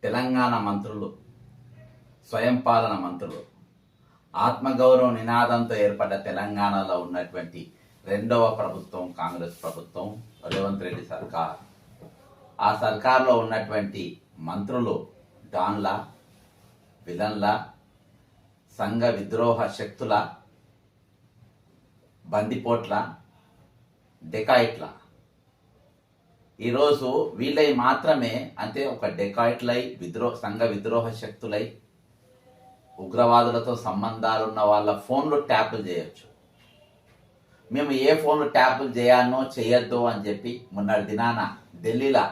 తెలంగాణ మంత్రులు, స్వయం పాలన మంత్రులు, ఆత్మగౌరవ నినాదంతో ఏర్పడ్డ తెలంగాణలో ఉన్నటువంటి రెండవ ప్రభుత్వం కాంగ్రెస్ ప్రభుత్వం, రేవంత్ రెడ్డి సర్కార్. ఆ సర్కార్లో ఉన్నటువంటి మంత్రులు డాన్ల, విలన్ల, సంఘ విద్రోహ శక్తుల, బందిపోట్ల, డెకాయిట్ల. ఈరోజు వీళ్ళై మాత్రమే అంటే ఒక డెకాయిట్లై సంఘ విద్రోహ శక్తులై ఉగ్రవాదులతో సంబంధాలున్న వాళ్ళ ఫోన్లు ట్యాపులు చేయొచ్చు. మేము ఏ ఫోన్లు ట్యాపులు చేయాలనో చేయొద్దు అని చెప్పి మొన్నటి దినాన ఢిల్లీలో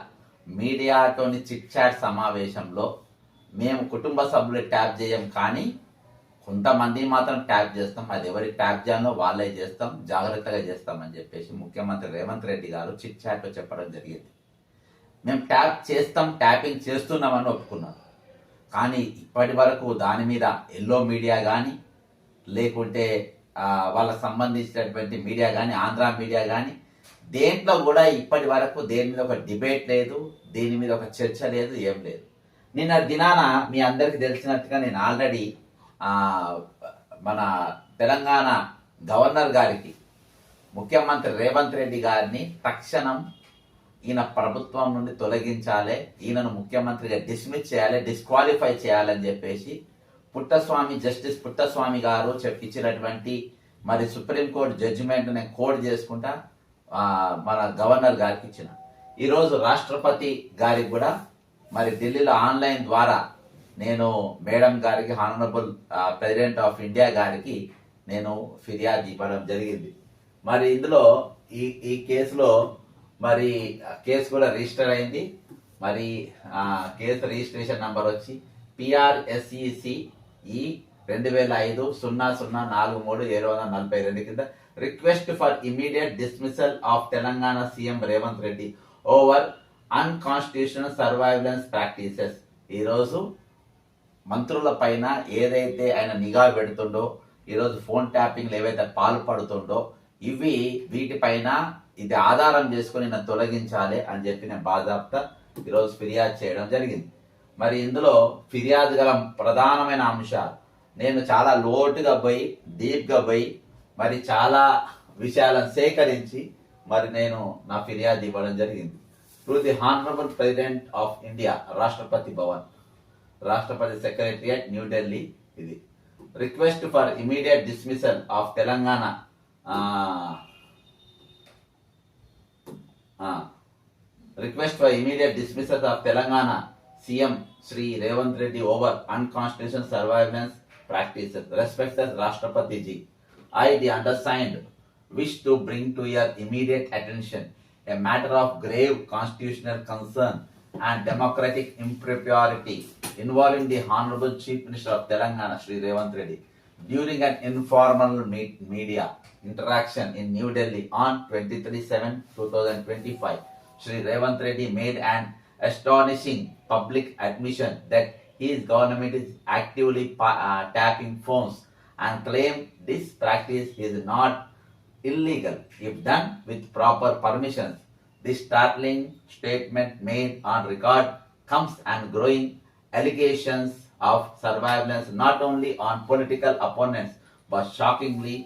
మీడియాతోని చిట్ చాట్ సమావేశంలో మేము కుటుంబ సభ్యులు ట్యాప్ చేయం, కానీ కొంతమంది మాత్రం ట్యాప్ చేస్తాం, అది ఎవరి ట్యాప్ చేయాలో వాళ్ళే చేస్తాం, జాగ్రత్తగా చేస్తామని చెప్పేసి ముఖ్యమంత్రి రేవంత్ రెడ్డి గారు చిట్ చాట్లో చెప్పడం జరిగింది. మేము ట్యాప్ చేస్తాం, ట్యాపింగ్ చేస్తున్నామని ఒప్పుకున్నాం. కానీ ఇప్పటి వరకు దాని మీద ఎల్లో మీడియా కానీ లేకుంటే వాళ్ళకు సంబంధించినటువంటి మీడియా కానీ ఆంధ్ర మీడియా కానీ దేంట్లో కూడా ఇప్పటి వరకు దేని మీద ఒక డిబేట్ లేదు, దేని మీద ఒక చర్చ లేదు, ఏం లేదు. నిన్న దినాన మీ అందరికీ తెలిసినట్టుగా నేను ఆల్రెడీ మన తెలంగాణ గవర్నర్ గారికి ముఖ్యమంత్రి రేవంత్ రెడ్డి గారిని తక్షణం ఈయన ప్రభుత్వం నుండి తొలగించాలి, ఈయనను ముఖ్యమంత్రిగా డిస్మిస్ చేయాలి, డిస్క్వాలిఫై చేయాలని చెప్పేసి జస్టిస్ పుట్టస్వామి గారు ఇచ్చినటువంటి మరి సుప్రీంకోర్టు జడ్జిమెంట్ నేను కోడ్ చేసుకుంటా మన గవర్నర్ గారికి ఇచ్చిన. ఈరోజు రాష్ట్రపతి గారికి కూడా మరి ఢిల్లీలో ఆన్లైన్ ద్వారా నేను మేడం గారికి, హానరబుల్ ప్రెసిడెంట్ ఆఫ్ ఇండియా గారికి నేను ఫిర్యాదు ఇవ్వడం జరిగింది. మరి ఇందులో ఈ కేసులో మరి కేసు కూడా రిజిస్టర్ అయింది. మరి కేసు రిజిస్ట్రేషన్ నంబర్ వచ్చి PRSECE 2005-0043-742 కింద request for immediate dismissal of Telangana CM Revanth Reddy over unconstitutional surveillance practices. ఈరోజు మంత్రుల పైన ఏదైతే ఆయన నిఘా పెడుతుండో, ఈరోజు ఫోన్ ట్యాపింగ్లు ఏవైతే పాల్పడుతుండో వీటిపైన ఇది ఆధారం చేసుకుని నన్ను తొలగించాలి అని చెప్పి నేను బాజాప్తా ఈరోజు ఫిర్యాదు చేయడం జరిగింది. మరి ఇందులో ఫిర్యాదు గల ప్రధానమైన అంశాలు నేను చాలా లోటుగా పోయి డీప్గా పోయి మరి చాలా విషయాలను సేకరించి మరి నేను నా ఫిర్యాదు ఇవ్వడం జరిగింది. To the honourable president of India, Rashtrapati Bhavan, రాష్ట్రపతి సెక్రటరియట్, న్యూఢిల్లీ. ఇది request for immediate dismissal of Telangana request for immediate dismissal of Telangana CM Sri Revanth Reddy over unconstitutional surveillance practices. Respected Rashtrapati Ji, I, the undersigned, wish to bring to your immediate attention a matter of grave constitutional concern and democratic impropriety involving the Honorable Chief Minister of Telangana, Sri Revanth Reddy, during an informal media interaction in New Delhi on 23/7/2025. Sri Revanth Reddy made an astonishing public admission that his government is actively tapping phones and claimed this practice is not illegal if done with proper permissions. This startling statement made on record comes and growing allegations of surveillance not only on political opponents but shockingly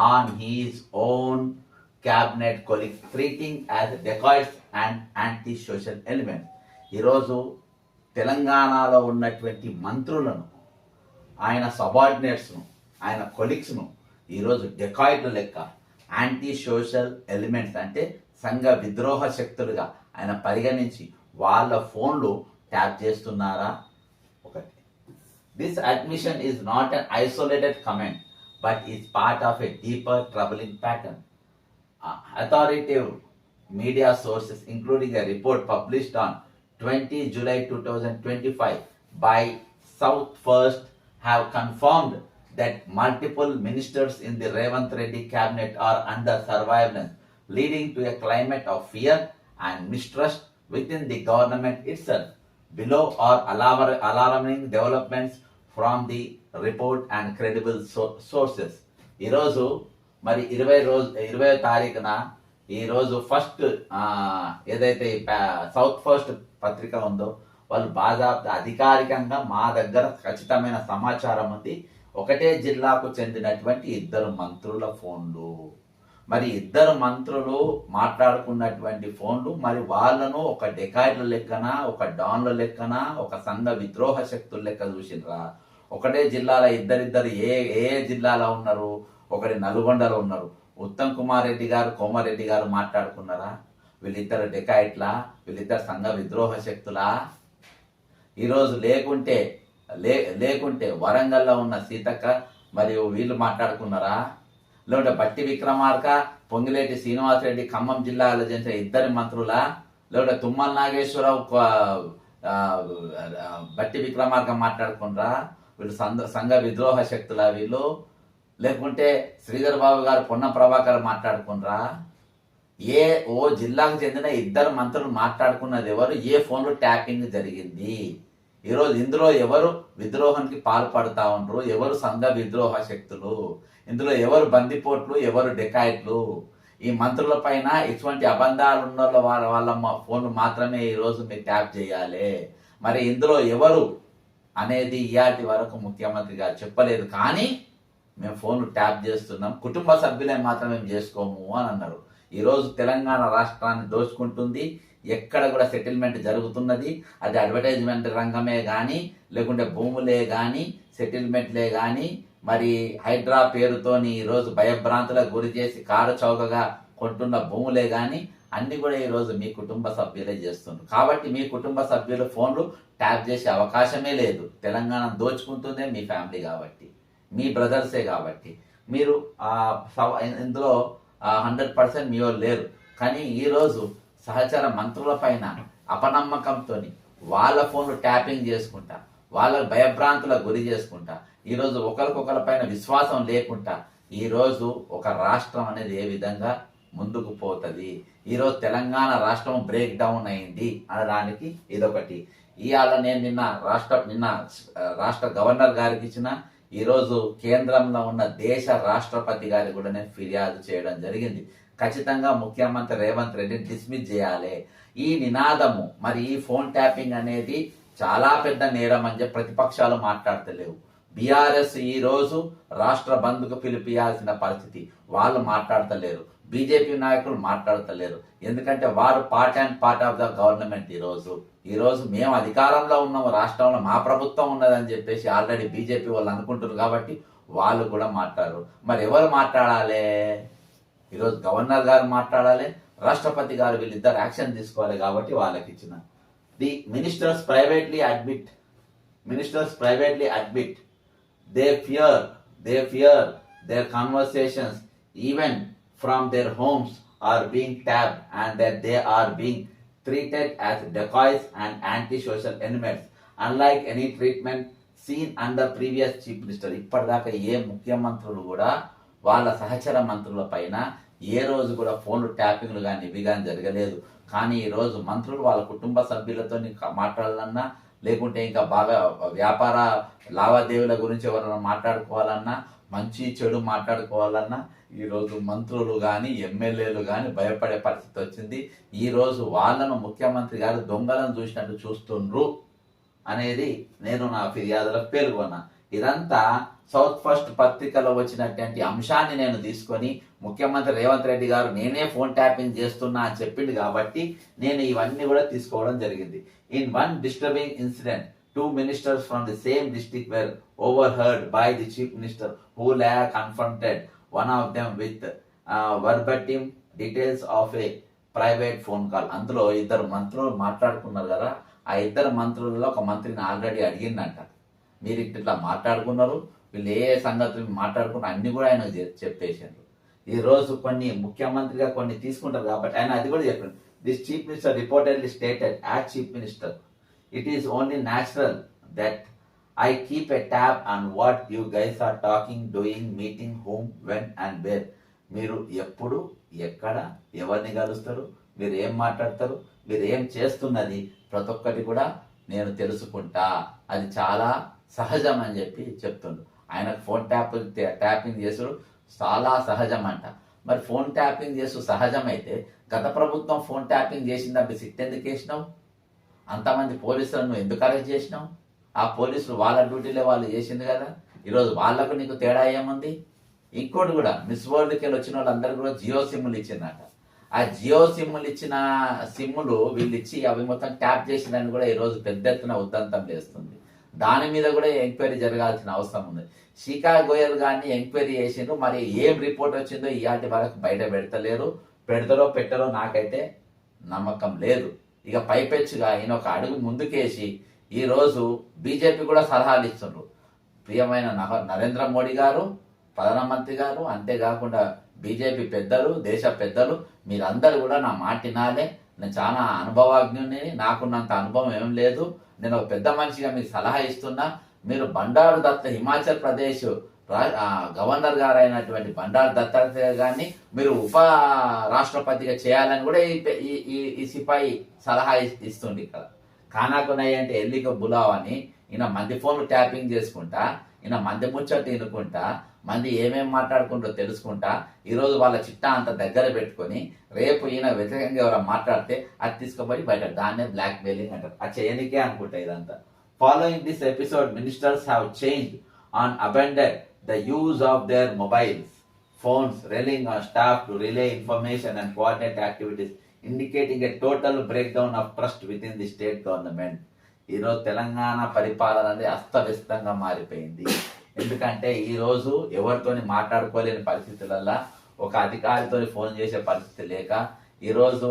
on his own cabinet colleagues, treating as dacoits and anti-social elements. ఈరోజు తెలంగాణలో ఉన్నటువంటి మంత్రులను, ఆయన సబార్డినేట్స్ను, ఆయన కొలీగ్స్ను ఈరోజు డెకాయిట్ల లెక్క, anti social elements అంటే సంఘ విద్రోహ శక్తులుగా ఆయన పరిగణించి వాళ్ళ ఫోన్లు ట్యాప్ చేస్తున్నారా? ఒకటి. This admission is not an isolated comment but is part of a deeper troubling pattern. Authoritative media sources, including a report published on 20 July 2025 by South First, have confirmed that multiple ministers in the Revanth Reddy cabinet are under surveillance, leading to a climate of fear and mistrust within the government itself. Below are alarming developments from the report and credible sources. ఈరోజు మరి 20వ తారీఖున ఈరోజు first ఏదైతే south first పత్రిక ఉందో వాళ్ళు బాజాబ్తా అధికారికంగా మా దగ్గర ఖచ్చితమైన సమాచారం ఉంది. ఒకటే జిల్లాకు చెందినటువంటి ఇద్దరు మంత్రుల ఫోన్లు, మరి ఇద్దరు మంత్రులు మాట్లాడుకున్నటువంటి ఫోన్లు, మరి వాళ్ళను ఒక డెకాయిడ్ల లెక్కన, ఒక డాన్ల లెక్కన, ఒక సంఘ విద్రోహ శక్తుల లెక్క చూసిండ్రా? ఒకటే జిల్లాలో ఇద్దరిద్దరు ఏ ఏ జిల్లాలో ఉన్నారు? ఒకటి నల్గొండలో ఉన్నారు. ఉత్తమ్ కుమార్ రెడ్డి గారు, కోమారెడ్డి గారు మాట్లాడుకున్నారా? వీళ్ళిద్దరు డెకాయిట్లా? వీళ్ళిద్దరు సంఘ విద్రోహ శక్తులా? ఈరోజు లేకుంటే వరంగల్లో ఉన్న సీతక్క మరియు వీళ్ళు మాట్లాడుకున్నారా? లేకుంటే బట్టి విక్రమార్క, పొంగిలేటి శ్రీనివాసరెడ్డి ఖమ్మం జిల్లాలో చేసిన ఇద్దరి మంత్రులా? లేకుంటే తుమ్మల నాగేశ్వరరావు బట్టి విక్రమార్క మాట్లాడుకున్నారా? వీళ్ళు సంఘ విద్రోహ శక్తులా వీళ్ళు? లేకుంటే శ్రీధర్ బాబు గారు, పొన్న ప్రభాకర్ మాట్లాడుకున్నారా? ఓ జిల్లాకు చెందిన ఇద్దరు మంత్రులు మాట్లాడుకున్నది ఎవరు? ఏ ఫోన్లో ట్యాపింగ్ జరిగింది? ఈరోజు ఇందులో ఎవరు విద్రోహానికి పాల్పడతా ఉండరు? ఎవరు సంఘ విద్రోహ శక్తులు? ఇందులో ఎవరు బందిపోట్లు, ఎవరు డెకాయిట్లు? ఈ మంత్రుల పైన ఇటువంటి అబంధాలు ఉన్న వాళ్ళ ఫోన్లు మాత్రమే ఈరోజు మీరు ట్యాప్ చేయాలి. మరి ఇందులో ఎవరు అనేది ఇయాటి వరకు ముఖ్యమంత్రి గారు చెప్పలేదు. కానీ మేము ఫోన్లు ట్యాప్ చేస్తున్నాం, కుటుంబ సభ్యులే మాత్రం మేము చేసుకోము అని అన్నారు. ఈరోజు తెలంగాణ రాష్ట్రాన్ని దోచుకుంటుంది. ఎక్కడ కూడా సెటిల్మెంట్ జరుగుతున్నది. అది అడ్వర్టైజ్మెంట్ రంగమే కానీ, లేకుంటే భూములే కానీ, సెటిల్మెంట్లే కానీ, మరి హైడ్రా పేరుతోని ఈరోజు భయభ్రాంతులకు గురి చేసి కారు చౌకగా కొంటున్న భూములే కానీ అన్ని కూడా ఈరోజు మీ కుటుంబ సభ్యులే చేస్తున్నారు. కాబట్టి మీ కుటుంబ సభ్యుల ఫోన్లు ట్యాప్ చేసే అవకాశమే లేదు. తెలంగాణ దోచుకుంటుందే మీ ఫ్యామిలీ కాబట్టి, మీ బ్రదర్సే కాబట్టి. మీరు ఇందులో 100% మీ వాళ్ళు లేరు. కానీ ఈరోజు సహచర మంత్రుల పైన అపనమ్మకంతో వాళ్ళ ఫోన్లు ట్యాపింగ్ చేసుకుంటా, వాళ్ళ భయభ్రాంతులకు గురి చేసుకుంటా, ఈరోజు ఒకరికొకరి పైన విశ్వాసం లేకుండా ఈరోజు ఒక రాష్ట్రం అనేది ఏ విధంగా ముందుకు పోతుంది? ఈరోజు తెలంగాణ రాష్ట్రం బ్రేక్ డౌన్ అయింది అనడానికి ఇదొకటి. ఇవాళ నేను నిన్న రాష్ట్ర గవర్నర్ గారికి ఇచ్చిన, ఈరోజు కేంద్రంలో ఉన్న దేశ రాష్ట్రపతి గారికి కూడా నేను ఫిర్యాదు చేయడం జరిగింది. ఖచ్చితంగా ముఖ్యమంత్రి రేవంత్ రెడ్డిని డిస్మిస్ చేయాలి. ఈ నినాదము, మరి ఈ ఫోన్ ట్యాపింగ్ అనేది చాలా పెద్ద నేరం అని చెప్పి ప్రతిపక్షాలు మాట్లాడతలేవు. బీఆర్ఎస్ ఈ రోజు రాష్ట్ర బంద్కు పిలిపియాల్సిన పరిస్థితి, వాళ్ళు మాట్లాడతలేరు. బీజేపీ నాయకులు మాట్లాడతలేరు. ఎందుకంటే వారు పార్ట్ ఆఫ్ ద గవర్నమెంట్. ఈరోజు మేము అధికారంలో ఉన్నాము, రాష్ట్రంలో మా ప్రభుత్వం ఉన్నదని చెప్పేసి ఆల్రెడీ బీజేపీ వాళ్ళు అనుకుంటున్నారు. కాబట్టి వాళ్ళు కూడా మాట్లాడరు. మరి ఎవరు మాట్లాడాలి? ఈరోజు గవర్నర్ గారు మాట్లాడాలి, రాష్ట్రపతి గారు వీళ్ళిద్దరు యాక్షన్ తీసుకోవాలి. కాబట్టి వాళ్ళకి ఇచ్చిన the ministers privately admit they fear their conversations even from their homes are being tapped, and that they are being treated as decoys and anti-social enemies unlike any treatment seen under previous chief minister. ఇప్పటిదాకా ఏ ముఖ్యమంత్రులు కూడా వాళ్ళ సహచర మంత్రుల పైన ఏ రోజు కూడా ఫోన్లు ట్యాపింగ్లు కానీ ఇవి కానీ జరగలేదు. కానీ ఈరోజు మంత్రులు వాళ్ళ కుటుంబ సభ్యులతో మాట్లాడాలన్నా, లేకుంటే ఇంకా బాగా వ్యాపార లావాదేవీల గురించి ఎవరైనా మాట్లాడుకోవాలన్నా, మంచి చెడు మాట్లాడుకోవాలన్నా ఈరోజు మంత్రులు కానీ ఎమ్మెల్యేలు కానీ భయపడే పరిస్థితి వచ్చింది. ఈరోజు వాళ్ళను ముఖ్యమంత్రి గారు దొంగలను చూసినట్టు చూస్తుండ్రు అనేది నేను నా ఫిర్యాదులో పేర్కొన్నా. ఇదంతా సౌత్ ఫస్ట్ పత్రికలో వచ్చినటువంటి అంశాన్ని నేను తీసుకొని ముఖ్యమంత్రి రేవంత్ రెడ్డి గారు నేనే ఫోన్ ట్యాపింగ్ చేస్తున్నా అని చెప్పింది కాబట్టి నేను ఇవన్నీ కూడా తీసుకోవడం జరిగింది. In one disturbing incident, 2 ministers from the same district were overheard by the chief minister, who later confronted one of them with verbatim details of a private phone call. అందులో ఇద్దరు మంత్రులు మాట్లాడుకున్నారు కదా, ఆ ఇద్దరు మంత్రులలో ఒక మంత్రిని ఆల్రెడీ అడిగిందంట, మీరు ఇట్లా మాట్లాడుకున్నారు, వీళ్ళు ఏ సంగతులు మాట్లాడుకున్నారు అన్ని కూడా ఆయన చెప్పేశారు. ఈరోజు కొన్ని ముఖ్యమంత్రిగా కొన్ని తీసుకుంటారు కాబట్టి ఆయన అది కూడా చెప్పారు. This chief minister reportedly stated, as chief minister, it is only natural that I keep a tab on what you guys are talking, doing, meeting, whom, when and where. మీరు ఎప్పుడు, ఎక్కడ, ఎవరిని కలుస్తారు, మీరు ఏం మాట్లాడతారు, మీరు ఏం చేస్తున్నది ప్రతి ఒక్కటి కూడా నేను తెలుసుకుంటా. అది చాలా సహజం అని చెప్పి చెప్తుండు. ఆయనకు ఫోన్ ట్యాపింగ్ చేసుడు చాలా సహజం అంట. మరి ఫోన్ ట్యాపింగ్ చేస్తూ సహజమైతే గత ప్రభుత్వం ఫోన్ ట్యాపింగ్ చేసిందంటే సిట్ ఎందుకు వేసినావు? అంతమంది పోలీసులను ఎందుకు అరెస్ట్ చేసినావు? ఆ పోలీసులు వాళ్ళ డ్యూటీలో వాళ్ళు చేసింది కదా. ఈరోజు వాళ్ళకు నీకు తేడా ఏముంది? ఇంకోటి కూడా, మిస్ వరల్డ్కి వెళ్ళి వచ్చిన వాళ్ళందరూ కూడా జియో సిమ్ములు ఇచ్చిందట. ఆ జియో సిమ్ములు ఇచ్చిన సిమ్ములు వీళ్ళు ఇచ్చి అవి మొత్తం ట్యాప్ చేసిందని కూడా ఈరోజు పెద్ద ఎత్తున ఉద్దంతం లేస్తుంది. దాని మీద కూడా ఎంక్వైరీ జరగాల్సిన అవసరం ఉంది. శిఖా గోయల్ గారిని ఎంక్వైరీ చేసిండ్రు, మరి ఏం రిపోర్ట్ వచ్చిందో ఇవాటి వరకు బయట పెడతలేరు. పెడతారో పెట్టరో నాకైతే నమ్మకం లేదు. ఇక పైపెచ్చుగా ఈయన ఒక అడుగు ముందుకేసి ఈరోజు బీజేపీ కూడా సలహాలు ఇస్తున్నారు. ప్రియమైన నరేంద్ర మోడీ గారు, ప్రధానమంత్రి గారు, అంతేకాకుండా బీజేపీ పెద్దలు, దేశ పెద్దలు, మీరందరూ కూడా నా మాట వినాలే. నేను చాలా అనుభవజ్ఞుని, నాకున్నంత అనుభవం ఏం లేదు. నేను ఒక పెద్ద మనిషిగా మీకు సలహా ఇస్తున్నా. మీరు బండారు దత్త, హిమాచల్ ప్రదేశ్ గవర్నర్ గారు అయినటువంటి బండారు దత్తాత్రేయ గారిని మీరు ఉప రాష్ట్రపతిగా చేయాలని కూడా ఈ సిపాయి సలహా ఇస్తుంది. ఇక్కడ ఖానాకునయ్య అంటే ఎల్లిక బులావ్ అని ఈయన మంది ఫోన్లు ట్యాపింగ్ చేసుకుంటా, ఈయన మంది ముచ్చట తినుకుంటా, మంది ఏమేం మాట్లాడుకుంటూ తెలుసుకుంటా, ఈరోజు వాళ్ళ చిట్టా అంత దగ్గర పెట్టుకొని రేపు ఈయన వ్యతిరేకంగా ఎవరైనా మాట్లాడితే అది తీసుకుపోయి బయట, దాన్నే బ్లాక్ మెయిలింగ్ అంటారు. అది చేయనికే అనుకుంటా ఇదంతా. Following this episode, ministers have changed on abandoned the use of their mobiles phones, relying on staff to relay information and coordinate activities, indicating a total breakdown of trust within the state government. ఈరోజు తెలంగాణ పరిపాలన అనేది అస్తవ్యస్తంగా మారిపోయింది. ఎందుకంటే ఈరోజు ఎవరితోని మాట్లాడుకోలేని పరిస్థితులలో, ఒక అధికారితో phone చేసే పరిస్థితి లేక, ఈరోజు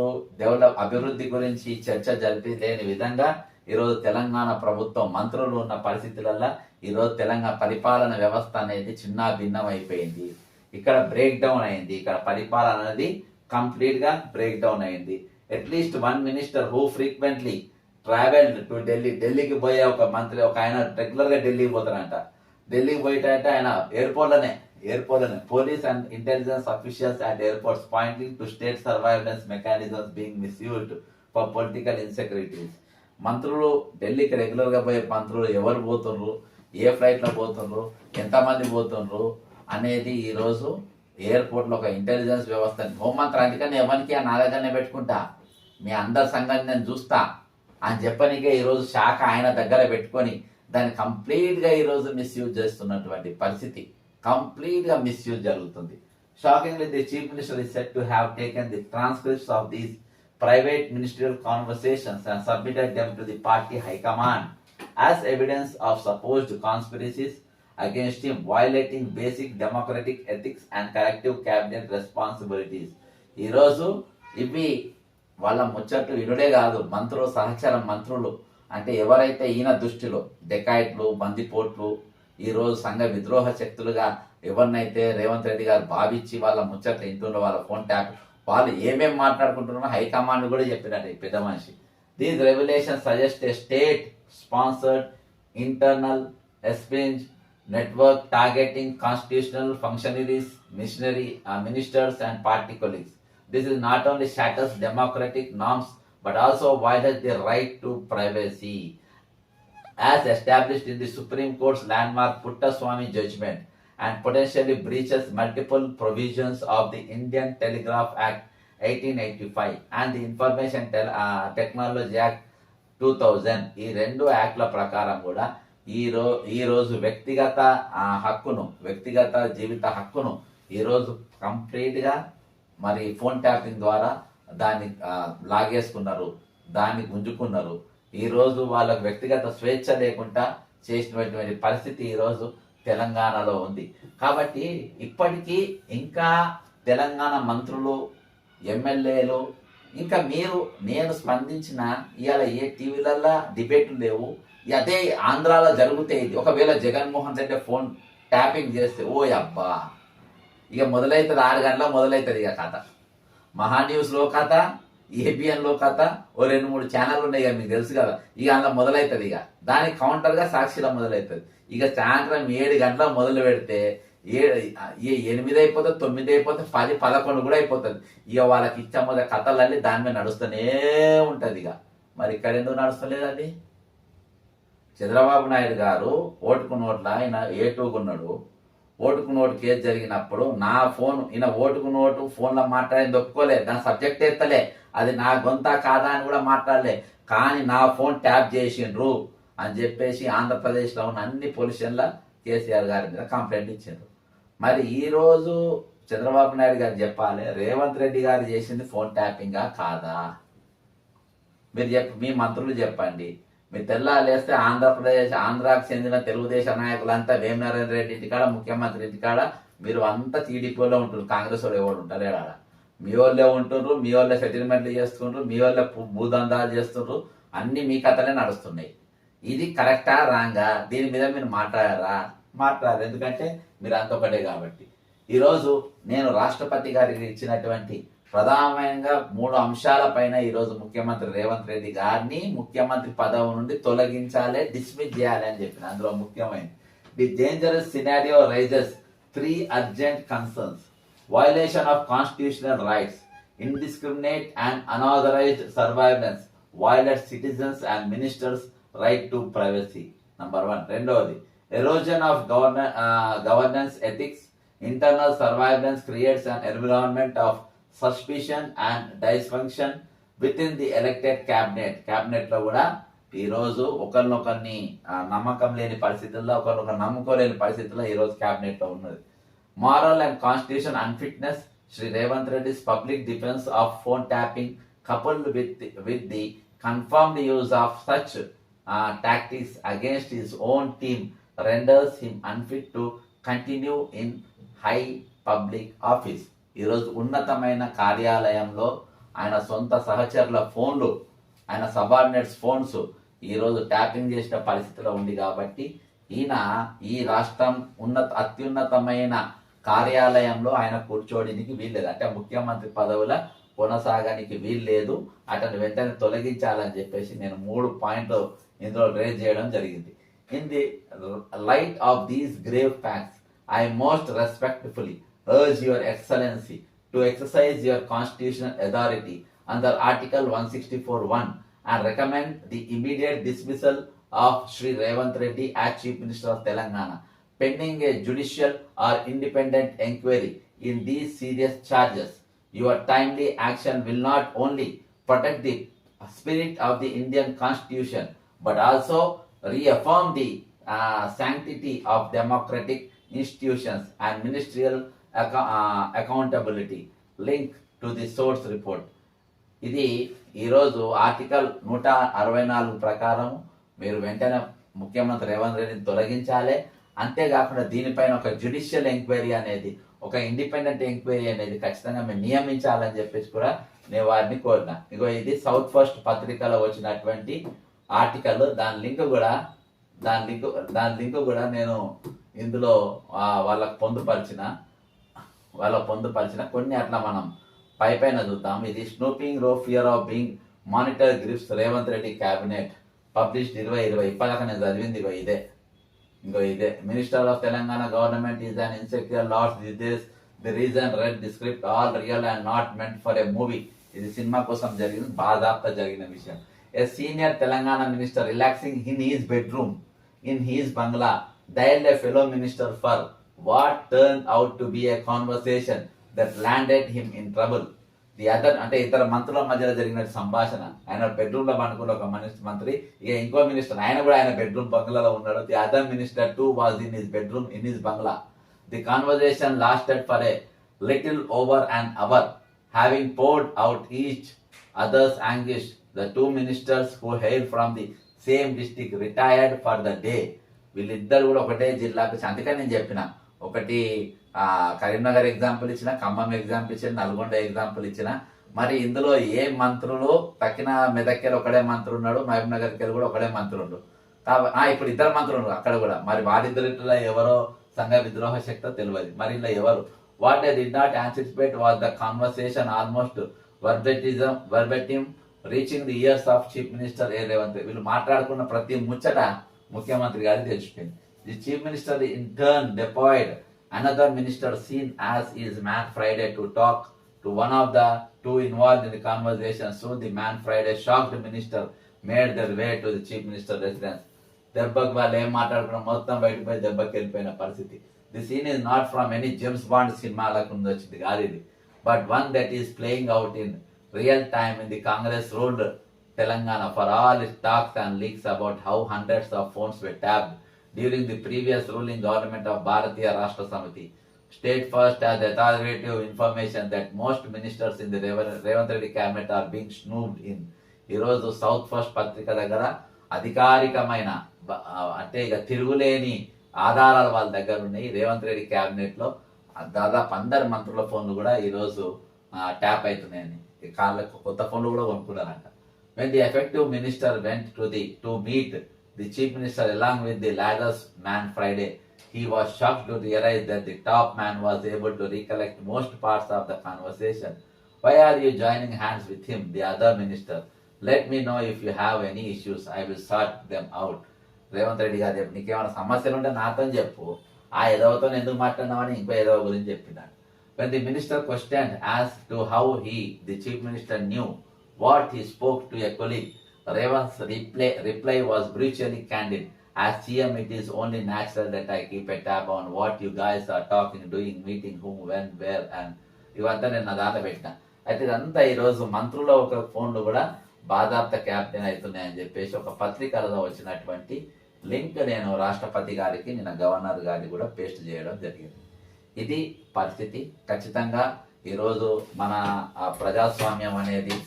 అభివృద్ధి గురించి చర్చ జరిపి లేని విధంగా ఈరోజు తెలంగాణ ప్రభుత్వం మంత్రులు ఉన్న పరిస్థితులలో ఈరోజు తెలంగాణ పరిపాలన వ్యవస్థ అనేది చిన్న భిన్నం అయిపోయింది. ఇక్కడ బ్రేక్ డౌన్ అయింది. ఇక్కడ పరిపాలన అనేది కంప్లీట్ గా బ్రేక్ డౌన్ అయింది. At least one minister who frequently travelled to ఢిల్లీకి పోయే ఒక మంత్రి, ఒక ఆయన రెగ్యులర్ గా ఢిల్లీకి పోతారంట. ఢిల్లీకి పోయేటంటే ఆయన ఎయిర్పోర్ట్లోనే police and intelligence officials at airports pointing to state surveillance mechanisms being misused for political insecurities. మంత్రులు ఢిల్లీకి రెగ్యులర్ గా పోయే మంత్రులు ఎవరు పోతుండ్రు, ఏ ఫ్లైట్ లో పోతుండ్రు, ఎంతమంది పోతుండ్రు అనేది ఈరోజు ఎయిర్పోర్ట్ లో ఒక ఇంటెలిజెన్స్ వ్యవస్థ, హోంమంత్రి అందుకని ఎవరికి నా దగ్గరనే పెట్టుకుంటా, మీ అందరి సంగతి నేను చూస్తా అని చెప్పనికే ఈరోజు శాఖ ఆయన దగ్గర పెట్టుకొని దాన్ని కంప్లీట్ గా ఈరోజు మిస్యూజ్ చేస్తున్నటువంటి పరిస్థితి, కంప్లీట్ గా మిస్యూజ్ జరుగుతుంది. Shockingly the chief minister is said to have taken the transcripts of these private ministerial conversations and submitted them to the party high command as evidence of supposed conspiracies against him, violating basic democratic ethics and collective cabinet responsibilities. ఈరోజు ఇవి వాళ్ళ ముచ్చట్లు ఇనుడే కాదు, మంత్రులు, సహచర మంత్రులు అంటే ఎవరైతే ఈయన దృష్టిలో డెకాయిట్లు, బందిపోట్లు, ఈరోజు సంఘ విద్రోహ శక్తులుగా ఎవరినైతే రేవంత్ రెడ్డి గారు భావించి వాళ్ళ ముచ్చట్లు ఇంటుండో, వాళ్ళ ఫోన్ ట్యాప్, వాళ్ళు ఏమేమి మాట్లాడుకుంటున్నారో హైకమాండ్ కూడా చెప్పినట్టు పెద్ద మనిషి. These revolution suggest A state sponsored internal espionage network targeting constitutional functionaries, ministers and party colleagues. This is not only shatters democratic norms but also violates the right to privacy as established in the Supreme Court's landmark Puttaswamy judgment, and potentially breaches multiple provisions of the Indian Telegraph Act 1885 and the Information Technology Act 2000. ఈ రెండు యాక్ట్ల ప్రకారం కూడా ఈరోజు వ్యక్తిగత హక్కును, వ్యక్తిగత జీవిత హక్కును ఈరోజు కంప్లీట్గా మరి ఫోన్ ట్యాపింగ్ ద్వారా దాన్ని లాగేసుకున్నారు, దాన్ని గుంజుకున్నారు. ఈరోజు వాళ్ళకు వ్యక్తిగత స్వేచ్ఛ లేకుండా చేసినటువంటి పరిస్థితి ఈరోజు తెలంగాణలో ఉంది. కాబట్టి ఇప్పటికీ ఇంకా తెలంగాణ మంత్రులు, ఎమ్మెల్యేలు, ఇంకా నేను స్పందించిన ఇవాళ ఏ టీవీలలో డిబేట్లు లేవు. అదే ఆంధ్రాలో జరుగుతాయి. ఒకవేళ జగన్మోహన్ రెడ్డి ఫోన్ ట్యాపింగ్ చేస్తే ఓ అబ్బా, ఇక మొదలవుతుంది, 6 గంటలకు మొదలవుతుంది ఇక కథ. మహా న్యూస్లో కథ, ఏబిఎన్లో కథ, ఓ 2-3 ఛానల్ ఉన్నాయి ఇక మీకు తెలుసు కదా, ఇక అందులో మొదలవుతుంది. ఇక దానికి కౌంటర్గా సాక్షిలో మొదలవుతుంది. ఇక సాయంత్రం 7 గంటలకు మొదలు పెడితే 8 అయిపోతుంది, 9 అయిపోతుంది, 10, 11 కూడా అయిపోతుంది. ఇక వాళ్ళకి ఇచ్చే కథలన్నీ దాని మీద నడుస్తూనే ఉంటుంది. ఇక మరి ఇక్కడ ఎందుకు నడుస్తలేదండి? చంద్రబాబు నాయుడు గారు ఓటుకు నోట్ల ఆయన ఏటూకున్నాడు. ఓటుకు నోటు కేసు జరిగినప్పుడు నా ఫోన్, ఈయన ఓటుకు నోటు ఫోన్లో మాట్లాడింది ఒప్పుకోలే, దాని సబ్జెక్ట్ ఎత్తలే, అది నా గొంత కాదా అని కూడా మాట్లాడలే. కానీ నా ఫోన్ ట్యాప్ చేసిండ్రు అని చెప్పేసి ఆంధ్రప్రదేశ్లో ఉన్న అన్ని పోలీస్ స్టేషన్ల కేసీఆర్ గారి మీద కంప్లైంట్ ఇచ్చిండ్రు. మరి ఈరోజు చంద్రబాబు నాయుడు గారు చెప్పాలి, రేవంత్ రెడ్డి గారు చేసింది ఫోన్ ట్యాపింగా కాదా? మీరు మీ మంత్రులు చెప్పండి. మీరు తెల్లాలేస్తే ఆంధ్రాకు చెందిన తెలుగుదేశం నాయకులంతా వేమనరేంద్ర రెడ్డి ఇంటికాడ, ముఖ్యమంత్రి ఇంటికాడ, మీరు అంతా టీడీపీలో ఉంటారు. కాంగ్రెస్ వాళ్ళు ఎవరు ఉంటారు ఏడాడ? మీ వాళ్ళే ఉంటుండ్రు, మీ వాళ్ళే సెటిల్మెంట్లు చేస్తుండ్రు, మీ వాళ్ళే భూదందాలు చేస్తుండ్రు, అన్ని మీ కథలే నడుస్తున్నాయి. ఇది కరెక్టా రాంగా? దీని మీద మీరు మాట్లాడారు. ఎందుకంటే మీరు అంత ఒకటే కాబట్టి. ఈరోజు నేను రాష్ట్రపతి గారికి ఇచ్చినటువంటి ప్రధానంగా 3 అంశాలపైన ఈరోజు ముఖ్యమంత్రి రేవంత్ రెడ్డి గారిని ముఖ్యమంత్రి పదవి నుండి తొలగించాలి, డిస్మిస్ చేయాలి అని చెప్పిన. అందులో ముఖ్యమైనది, the dangerous scenario raises 3 urgent concerns: violation of constitutional rights, indiscriminate and unauthorized surveillance violates citizens and ministers' right to privacy. Number 1. రెండవది, erosion of governance ethics, internal surveillance creates an environment of suspicion and dysfunction within the elected cabinet లో కూడా ఈరోజు ఒకరినొకరిని నమ్మకం లేని పరిస్థితుల్లో, ఒకరినొకరు నమ్ముకోలేని పరిస్థితుల్లో ఈరోజు క్యాబినెట్ లో ఉన్నది. Moral and constitution unfitness, Shri Revanth Reddy's public defense of phone tapping coupled with the confirmed use of such tactics against his own team renders him unfit to continue in high public office. ఈరోజు ఉన్నతమైన కార్యాలయంలో ఆయన సొంత సహచరుల ఫోన్లు, ఆయన subordinates phones ఈరోజు tapping చేసిన పరిస్థితిలో ఉంది. కాబట్టి ఈయన ఈ రాష్ట్రం అత్యున్నతమైన కార్యాలయంలో ఆయన కూర్చోడానికి వీల్లేదు, అంటే ముఖ్యమంత్రి పదవుల కొనసాగానికి వీల్లేదు. అతను వెంటనే తొలగించాలని చెప్పేసి నేను 3 పాయింట్లు ఇందులో రేజ్ చేయడం జరిగింది. In the light of these grave facts, I most respectfully urge your excellency to exercise your constitutional authority under Article 164(1) and recommend the immediate dismissal of Shri Revanth Reddy as Chief Minister of Telangana, pending a judicial or independent inquiry in these serious charges. Your timely action will not only protect the spirit of the Indian Constitution but also reaffirm the sanctity of democratic institutions and ministerial accountability. Link to the source report. ఇది ఈరోజు article 164 ప్రకారం మీరు వెంటనే ముఖ్యమంత్రి రేవంత్ రెడ్డిని తొలగించాలి. అంతేకాకుండా దీనిపైన ఒక జ్యుడిషియల్ ఎంక్వైరీ అనేది, ఒక ఇండిపెండెంట్ ఎంక్వైరీ అనేది ఖచ్చితంగా మేము నియమించాలని చెప్పేసి కూడా నేను వారిని కోరిన. ఇగో ఇది సౌత్ ఫస్ట్ పత్రికలో వచ్చినటువంటి ఆర్టికల్. దాని లింక్ కూడా నేను ఇందులో వాళ్ళకు పొందుపరిచిన కొన్ని అట్లా మనం పైన చూద్దాం. ఇది snooping row fear of being monitor grips Revanth Reddy cabinet published 2020. ఇప్పటిదాకా నేను చదివింది ఇదే. Minister of Telangana government is an insecure lot this the reason read the script all real and not meant for a movie. ఇది సినిమా కోసం జరిగింది, బాధాప్త జరిగిన విషయం. A senior Telangana minister relaxing in his bedroom in his bungalow dialed a fellow minister for what turned out to be a conversation that landed him in trouble. The other అంటే ఇతర మంత్రుల మధ్యలో జరిగిన సంభాషణ. ఆయన బెడ్రూమ్ లో పనుకున్న ఒక మంత్రి, ఇక ఇంకో మినిస్టర్ ఆయన కూడా ఆయన బెడ్రూమ్ బంగ్లాలో ఉన్నాడు. The other minister too was in his bedroom in his bungalow. The conversation lasted for a little over an hour. Having poured out each other's anguish, the two ministers who hail from the same district retired for the day. వీళ్ళిద్దరు కూడా ఒకటే జిల్లాకు. అందుకని నేను చెప్పిన, ఒకటి Karimnagar example ఇచ్చిన, Khammam example ఇచ్చిన, నల్గొండ ఎగ్జాంపుల్ ఇచ్చిన. మరి ఇందులో ఏ మంత్రులు తక్కిన మెదక్కెళ్ళి ఒకడే మంత్రి ఉన్నాడు, మహబూబ్ నగర్కి కూడా ఒకడే మంత్రులు. ఇప్పుడు ఇద్దరు మంత్రులు అక్కడ కూడా. మరి వారిద్దరిలో ఎవరో సంఘ విద్రోహ శక్తి తెలియదు. మరి ఇలా ఎవరు? What I did not anticipate was the conversation almost verbatim reaching the ears of chief minister a Revanth. వీళ్ళు మాట్లాడుకున్న ప్రతి ముచ్చట ముఖ్యమంత్రి గారికి తెలిసిపోయింది. The chief minister in turn deployed another minister seen as his man Friday to talk to one of the two involved in the conversation. So the man Friday shocked minister made their way to the chief minister residence. దెబ్బకి వాళ్ళు ఏం మాట్లాడుకున్న మొత్తం బయటకు పోయి దెబ్బకి వెళ్ళిపోయిన పరిస్థితి. The scene is not from any James Bond సినిమాలకు ముందు వచ్చింది కాదు ఇది, but one that is playing out in real time in the Congress ruled Telangana for all its talks and leaks about how hundreds of phones were tapped during the previous ruling government of Bharatiya Rashtra Samiti. State first has authoritative information that most ministers in the Revanth Reddy cabinet are being snooped in. ఈరోజు south first పత్రిక దగ్గర అధికారికమైన అంటే ఇక తిరుగులేని ఆధారాలు వాళ్ళ దగ్గర ఉన్నాయి. రేవంత్ రెడ్డి క్యాబినెట్ లో దాదాపు అందరి మంత్రుల ఫోన్లు కూడా ఈరోజు ట్యాప్ అవుతున్నాయని, కాళ్ళకు కొత్త ఫోన్లు కూడా కొనుక్కున్నారంట. When the effective minister went to meet the chief minister along with the ladders man Friday, he was shocked to realize that the top man was able to recollect most parts of the conversation. Why are you joining hands with him, the other minister? Let me know if you have any issues. I will sort them out. Revanth Reddy గారు చెప్పి నీకేమైనా సమస్యలు ఉంటే నాతో చెప్పు, ఆ ఎదవతో ఎందుకు మాట్లాడినామని ఇంకో ఎదవ గురించి చెప్పినాడు. When the minister questioned as to how he, the chief minister, knew what he spoke to a colleague, Revanth's reply was brutally candid. As CM, it is only natural that I keep a tab on what you guys are talking, doing, meeting, whom, when, where, and ఇవంతా నేను నా దాంట్లో పెట్టిన. అయితే ఇదంతా ఈరోజు మంత్రుల ఒక ఫోన్లు కూడా బాధాప్త క్యాప్టెన్ అవుతున్నాయని చెప్పేసి ఒక పత్రికలలో వచ్చినటువంటి లింక్ నేను రాష్ట్రపతి గారికి, నిన్న గవర్నర్ గారికి కూడా పేస్ట్ చేయడం జరిగింది. ఇది పరిస్థితి. ఖచ్చితంగా ఈరోజు మన ప్రజాస్వామ్యం అనేది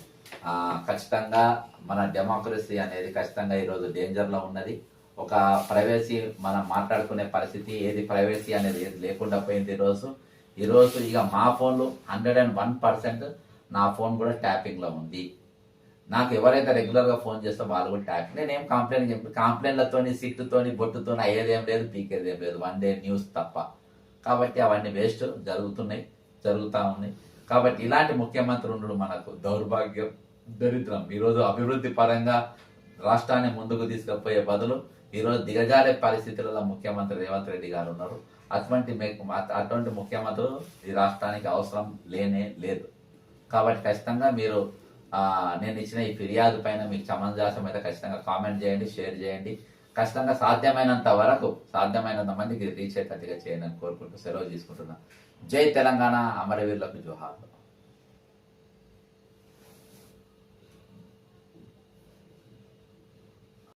ఖచ్చితంగా మన డెమోక్రసీ అనేది ఖచ్చితంగా ఈరోజు డేంజర్లో ఉన్నది. ఒక ప్రైవసీ మనం మాట్లాడుకునే పరిస్థితి ఏది ప్రైవసీ అనేది ఏది లేకుండా పోయింది ఈరోజు ఇక మా ఫోన్లు 101% నా ఫోన్ కూడా ట్యాపింగ్లో ఉంది. నాకు ఎవరైతే రెగ్యులర్గా ఫోన్ చేస్తే వాళ్ళు కూడా ట్యాపింగ్. నేనేం కంప్లైంట్లతోని సిట్టుతోని బొట్టుతోని అయ్యేదేం లేదు, పీకేదేం లేదు, వన్ డే న్యూస్ తప్ప. కాబట్టి అవన్నీ వేస్ట్ జరుగుతూ ఉన్నాయి. కాబట్టి ఇలాంటి ముఖ్యమంత్రి ఉండడం మనకు దౌర్భాగ్యం, దరిద్రం. ఈరోజు అభివృద్ధి పరంగా రాష్ట్రాన్ని ముందుకు తీసుకుపోయే బదులు ఈరోజు దిగజారే పరిస్థితులలో ముఖ్యమంత్రి రేవంత్ రెడ్డి గారు ఉన్నారు. అటువంటి ముఖ్యమంత్రులు ఈ రాష్ట్రానికి అవసరం లేనే లేదు. కాబట్టి ఖచ్చితంగా మీరు నేను ఇచ్చిన ఈ ఫిర్యాదు పైన మీకు సమంజసం అయితే ఖచ్చితంగా కామెంట్ చేయండి, షేర్ చేయండి. ఖచ్చితంగా సాధ్యమైనంత మందికి రీచ్ అయ్యేటట్టుగా చేయండి అని కోరుకుంటూ సెలవు తీసుకుంటున్నాను. జై తెలంగాణ, అమరవీరులకు జోహార్లు.